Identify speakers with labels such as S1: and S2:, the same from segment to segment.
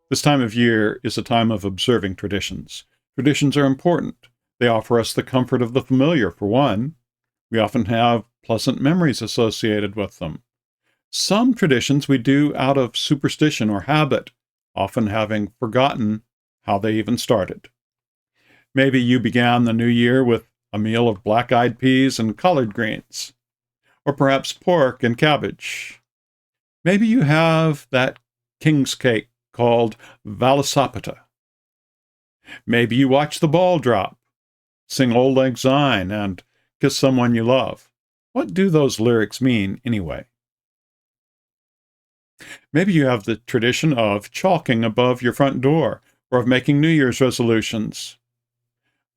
S1: This time of year is a time of observing traditions. Traditions are important. They offer us the comfort of the familiar, for one. We often have pleasant memories associated with them. Some traditions we do out of superstition or habit, often having forgotten how they even started. Maybe you began the new year with a meal of black-eyed peas and collard greens, or perhaps pork and cabbage. Maybe you have that king's cake called Valisapata. Maybe you watch the ball drop, sing Old Lang Syne, and kiss someone you love. What do those lyrics mean anyway? Maybe you have the tradition of chalking above your front door, or of making New Year's resolutions.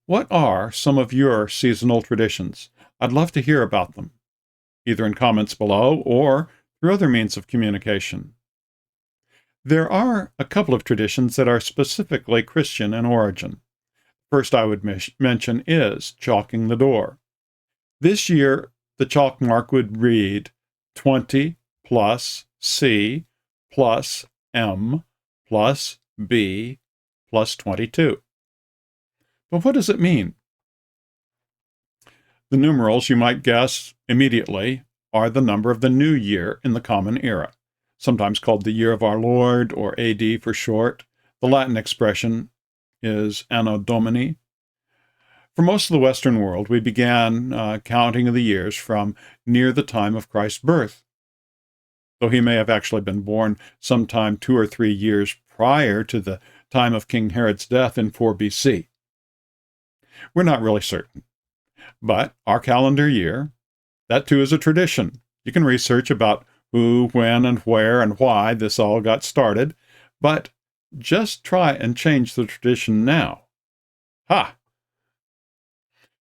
S1: What are some of your seasonal traditions? I'd love to hear about them, either in comments below or through other means of communication. There are a couple of traditions that are specifically Christian in origin. First I would mention is chalking the door. This year, the chalk mark would read 20 plus C plus M plus B plus 22. But what does it mean? The numerals, you might guess immediately, are the number of the new year in the Common Era, sometimes called the Year of Our Lord, or AD for short. The Latin expression is Anno Domini. For most of the Western world, we began counting of the years from near the time of Christ's birth, though he may have actually been born sometime 2 or 3 years prior to the time of King Herod's death in 4 BC. We're not really certain. But our calendar year, that too is a tradition. You can research about who, when, and where, and why this all got started, but just try and change the tradition now. Ha!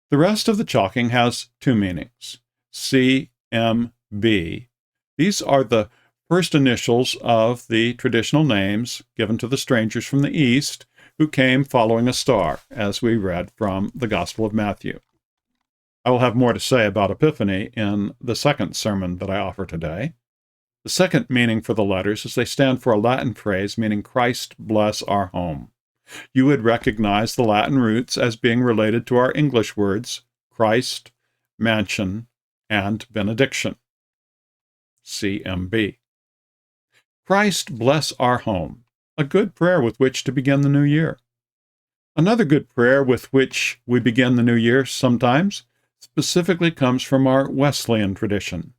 S1: The rest of the chalking has 2 meanings. C, M, B. These are the first initials of the traditional names given to the strangers from the East who came following a star, as we read from the Gospel of Matthew. I will have more to say about Epiphany in the second sermon that I offer today. The second meaning for the letters is they stand for a Latin phrase meaning Christ bless our home. You would recognize the Latin roots as being related to our English words Christ, mansion, and benediction. CMB. Christ bless our home, a good prayer with which to begin the new year. Another good prayer with which we begin the new year sometimes specifically comes from our Wesleyan tradition.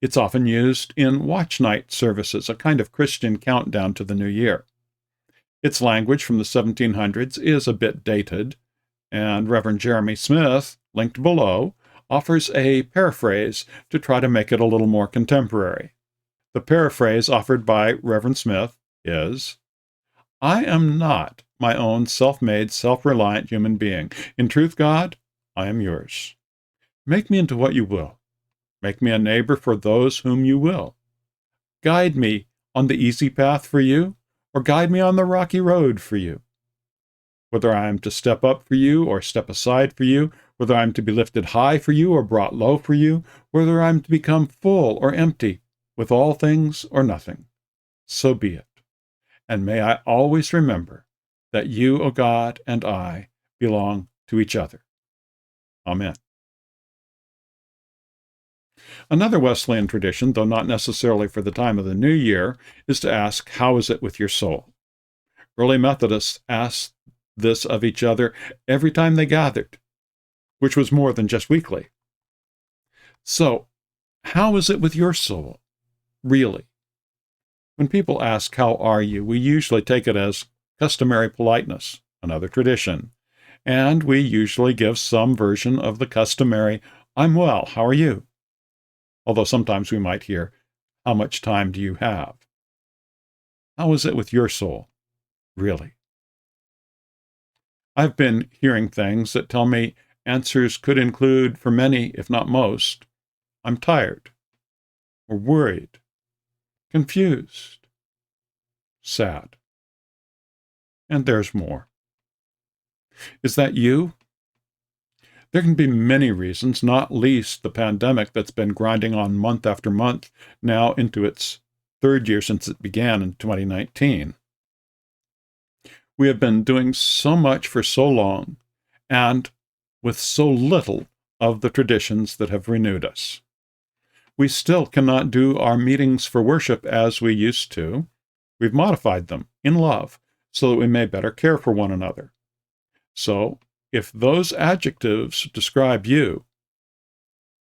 S1: It's often used in watch night services, a kind of Christian countdown to the new year. Its language from the 1700s is a bit dated, and Reverend Jeremy Smith, linked below, offers a paraphrase to try to make it a little more contemporary. The paraphrase offered by Reverend Smith is, "I am not my own self-made, self-reliant human being. In truth, God, I am yours. Make me into what you will. Make me a neighbor for those whom you will. Guide me on the easy path for you, or guide me on the rocky road for you. Whether I am to step up for you or step aside for you, whether I am to be lifted high for you or brought low for you, whether I am to become full or empty, with all things or nothing, so be it. And may I always remember that you, O God, and I belong to each other. Amen." Another Wesleyan tradition, though not necessarily for the time of the new year, is to ask, "How is it with your soul?" Early Methodists asked this of each other every time they gathered, which was more than just weekly. So, how is it with your soul, really? When people ask, "How are you?" we usually take it as customary politeness, another tradition, and we usually give some version of the customary, "I'm well, how are you?" Although sometimes we might hear, "How much time do you have?" How is it with your soul, really? I've been hearing things that tell me answers could include, for many, if not most, "I'm tired," or worried, confused, sad. And there's more. Is that you? There can be many reasons, not least the pandemic that's been grinding on month after month, now into its 3rd year since it began in 2019. We have been doing so much for so long, and with so little of the traditions that have renewed us. We still cannot do our meetings for worship as we used to. We've modified them in love so that we may better care for one another. So, if those adjectives describe you,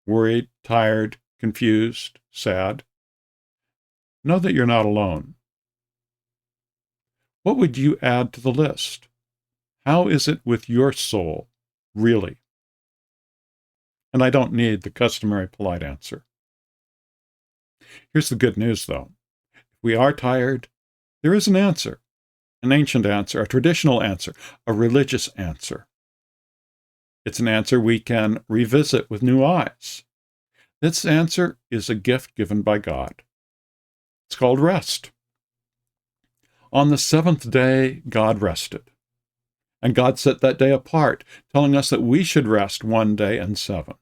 S1: worried, tired, confused, sad, know that you're not alone. What would you add to the list? How is it with your soul, really? And I don't need the customary polite answer. Here's the good news, though. If we are tired, there is an answer, an ancient answer, a traditional answer, a religious answer. It's an answer we can revisit with new eyes. This answer is a gift given by God. It's called rest. On the seventh day, God rested. And God set that day apart, telling us that we should rest 1 day and 7.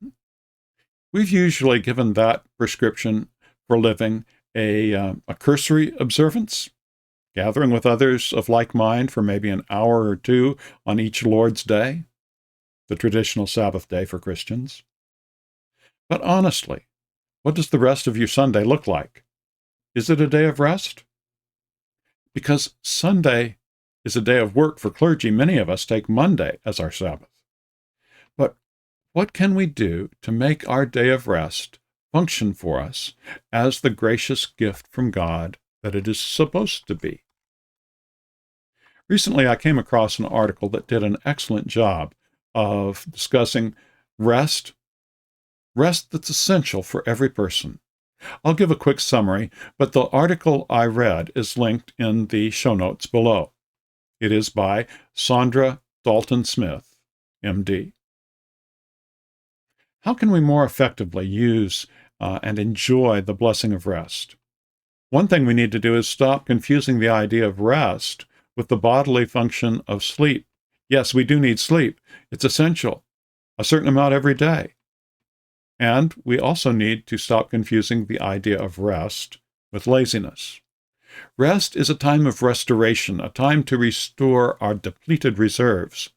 S1: We've usually given that prescription for living a cursory observance, gathering with others of like mind for maybe an hour or two on each Lord's Day, the traditional Sabbath day for Christians. But honestly, what does the rest of your Sunday look like? Is it a day of rest? Because Sunday is a day of work for clergy, many of us take Monday as our Sabbath. But what can we do to make our day of rest function for us as the gracious gift from God that it is supposed to be? Recently, I came across an article that did an excellent job of discussing rest that's essential for every person. I'll give a quick summary, but the article I read is linked in the show notes below. It is by Saundra Dalton-Smith MD. How can we more effectively use and enjoy the blessing of rest? One thing we need to do is stop confusing the idea of rest with the bodily function of sleep. Yes, we do need sleep. It's essential, a certain amount every day. And we also need to stop confusing the idea of rest with laziness. Rest is a time of restoration, a time to restore our depleted reserves.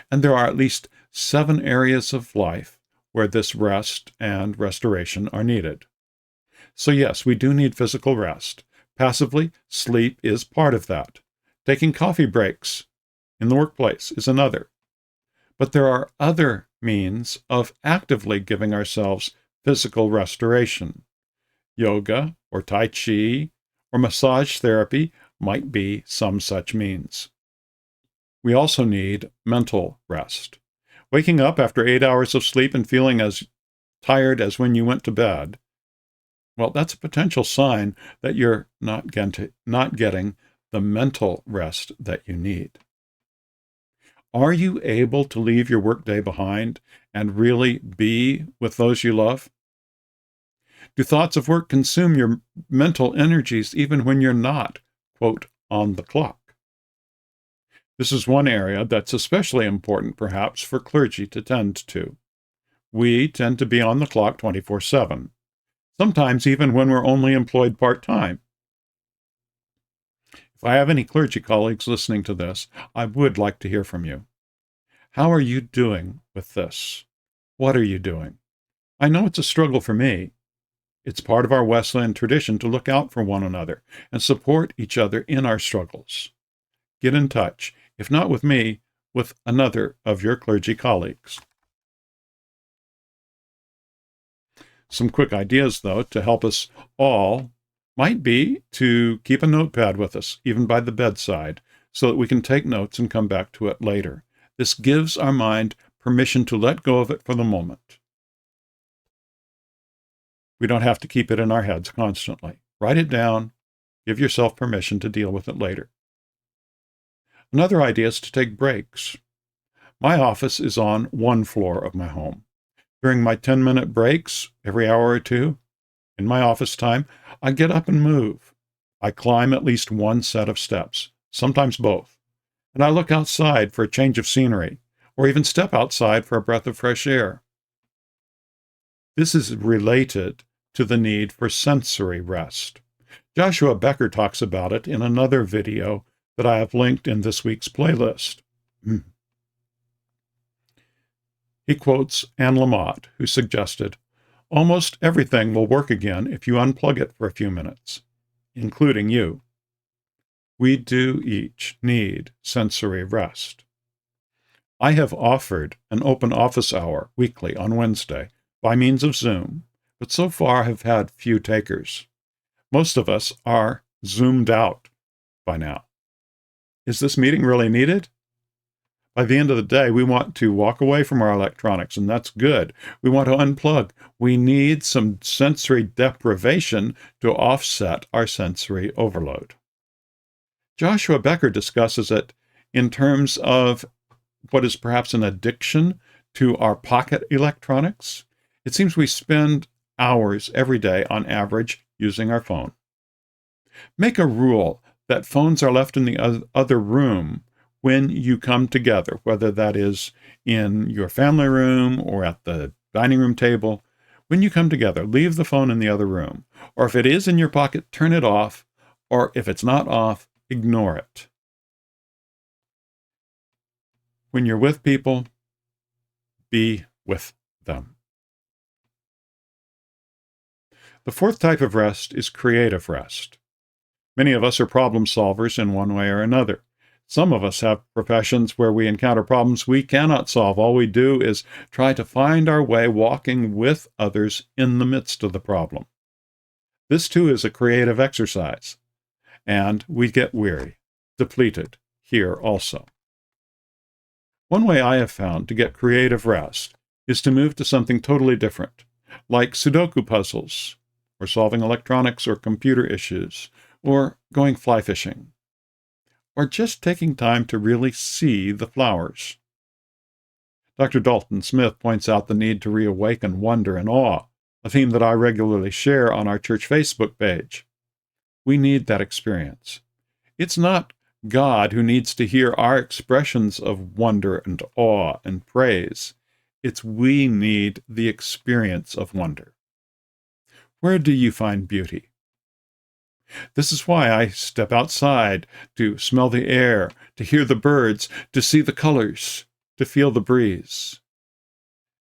S1: And there are at least 7 areas of life where this rest and restoration are needed. So yes, we do need physical rest. Passively, sleep is part of that. Taking coffee breaks in the workplace is another. But there are other means of actively giving ourselves physical restoration. Yoga or Tai Chi or massage therapy might be some such means. We also need mental rest. Waking up after 8 hours of sleep and feeling as tired as when you went to bed, well, that's a potential sign that you're not getting the mental rest that you need. Are you able to leave your workday behind and really be with those you love? Do thoughts of work consume your mental energies even when you're not, quote, on the clock? This is one area that's especially important, perhaps, for clergy to tend to. We tend to be on the clock 24/7, sometimes even when we're only employed part-time. If I have any clergy colleagues listening to this, I would like to hear from you. How are you doing with this? What are you doing? I know it's a struggle for me. It's part of our Wesleyan tradition to look out for one another and support each other in our struggles. Get in touch, if not with me, with another of your clergy colleagues. Some quick ideas, though, to help us all might be to keep a notepad with us, even by the bedside, so that we can take notes and come back to it later. This gives our mind permission to let go of it for the moment. We don't have to keep it in our heads constantly. Write it down. Give yourself permission to deal with it later. Another idea is to take breaks. My office is on one floor of my home. During my 10-minute breaks, every hour or two, in my office time, I get up and move. I climb at least one set of steps, sometimes both, and I look outside for a change of scenery, or even step outside for a breath of fresh air. This is related to the need for sensory rest. Joshua Becker talks about it in another video that I have linked in this week's playlist. He quotes Anne Lamott, who suggested, "Almost everything will work again if you unplug it for a few minutes, including you. We do each need sensory rest." I have offered an open office hour weekly on Wednesday by means of Zoom, but so far have had few takers. Most of us are zoomed out by now. Is this meeting really needed? By the end of the day, we want to walk away from our electronics, and that's good. We want to unplug. We need some sensory deprivation to offset our sensory overload. Joshua Becker discusses it in terms of what is perhaps an addiction to our pocket electronics. It seems we spend hours every day on average using our phone. Make a rule that phones are left in the other room when you come together, whether that is in your family room or at the dining room table. When you come together, leave the phone in the other room. Or if it is in your pocket, turn it off. Or if it's not off, ignore it. When you're with people, be with them. The fourth type of rest is creative rest. Many of us are problem solvers in one way or another. Some of us have professions where we encounter problems we cannot solve. All we do is try to find our way walking with others in the midst of the problem. This too is a creative exercise, and we get weary, depleted here also. One way I have found to get creative rest is to move to something totally different, like Sudoku puzzles, or solving electronics or computer issues, or going fly fishing, or just taking time to really see the flowers. Dr. Dalton-Smith points out the need to reawaken wonder and awe, a theme that I regularly share on our church Facebook page. We need that experience. It's not God who needs to hear our expressions of wonder and awe and praise. It's we need the experience of wonder. Where do you find beauty? This is why I step outside to smell the air, to hear the birds, to see the colors, to feel the breeze.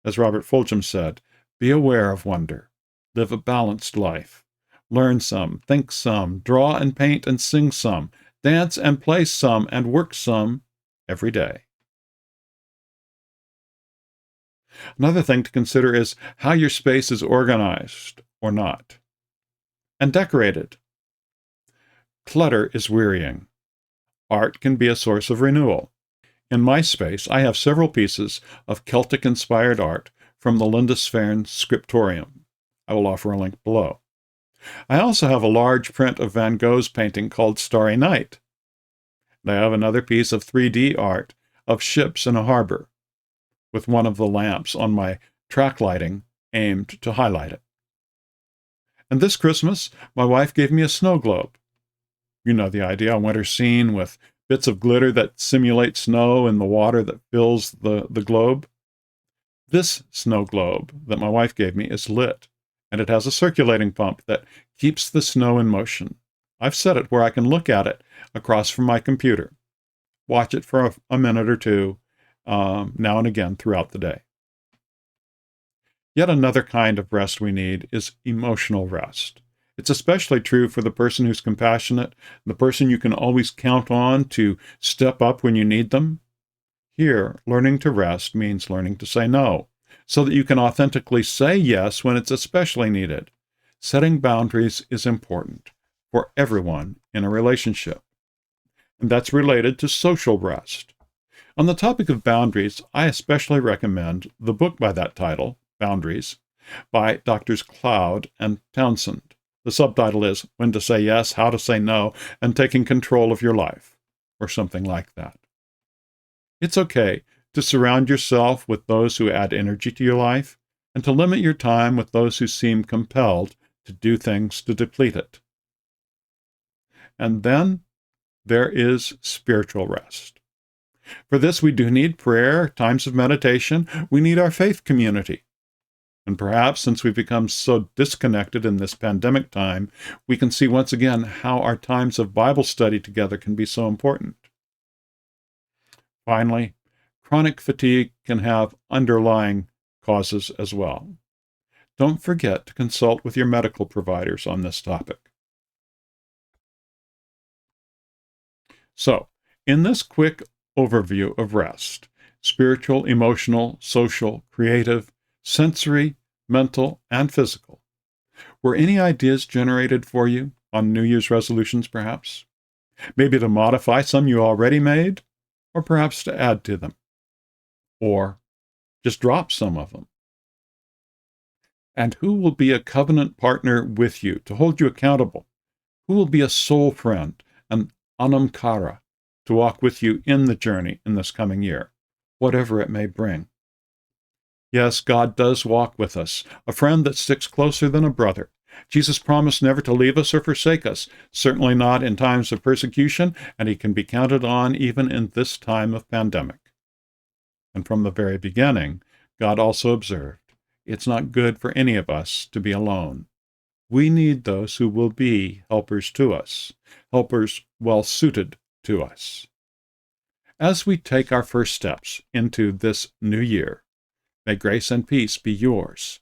S1: As Robert Fulghum said, be aware of wonder. Live a balanced life. Learn some, think some, draw and paint and sing some, dance and play some, and work some every day. Another thing to consider is how your space is organized or not, and decorated. Clutter is wearying. Art can be a source of renewal. In my space, I have several pieces of Celtic-inspired art from the Lindisfairne Scriptorium. I will offer a link below. I also have a large print of Van Gogh's painting called Starry Night. And I have another piece of 3D art of ships in a harbor, with one of the lamps on my track lighting aimed to highlight it. And this Christmas, my wife gave me a snow globe. You know the idea, a winter scene with bits of glitter that simulate snow in the water that fills the globe. This snow globe that my wife gave me is lit, and it has a circulating pump that keeps the snow in motion. I've set it where I can look at it across from my computer, watch it for a minute or two, now and again throughout the day. Yet another kind of rest we need is emotional rest. It's especially true for the person who's compassionate, the person you can always count on to step up when you need them. Here, learning to rest means learning to say no, so that you can authentically say yes when it's especially needed. Setting boundaries is important for everyone in a relationship. And that's related to social rest. On the topic of boundaries, I especially recommend the book by that title, Boundaries, by Drs. Cloud and Townsend. The subtitle is When to Say Yes, How to Say No, and Taking Control of Your Life, or something like that. It's okay to surround yourself with those who add energy to your life, and to limit your time with those who seem compelled to do things to deplete it. And then there is spiritual rest. For this, we do need prayer, times of meditation. We need our faith community. And perhaps since we've become so disconnected in this pandemic time, we can see once again how our times of Bible study together can be so important. Finally, chronic fatigue can have underlying causes as well. Don't forget to consult with your medical providers on this topic. So, in this quick overview of rest, spiritual, emotional, social, creative, sensory, mental, and physical, were any ideas generated for you on New Year's resolutions, perhaps? Maybe to modify some you already made, or perhaps to add to them, or just drop some of them. And who will be a covenant partner with you to hold you accountable? Who will be a soul friend, an Anam-Cara, to walk with you in the journey in this coming year, whatever it may bring? Yes, God does walk with us, a friend that sticks closer than a brother. Jesus promised never to leave us or forsake us, certainly not in times of persecution, and he can be counted on even in this time of pandemic. And from the very beginning, God also observed, it's not good for any of us to be alone. We need those who will be helpers to us, helpers well suited to us. As we take our first steps into this new year, may grace and peace be yours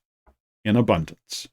S1: in abundance.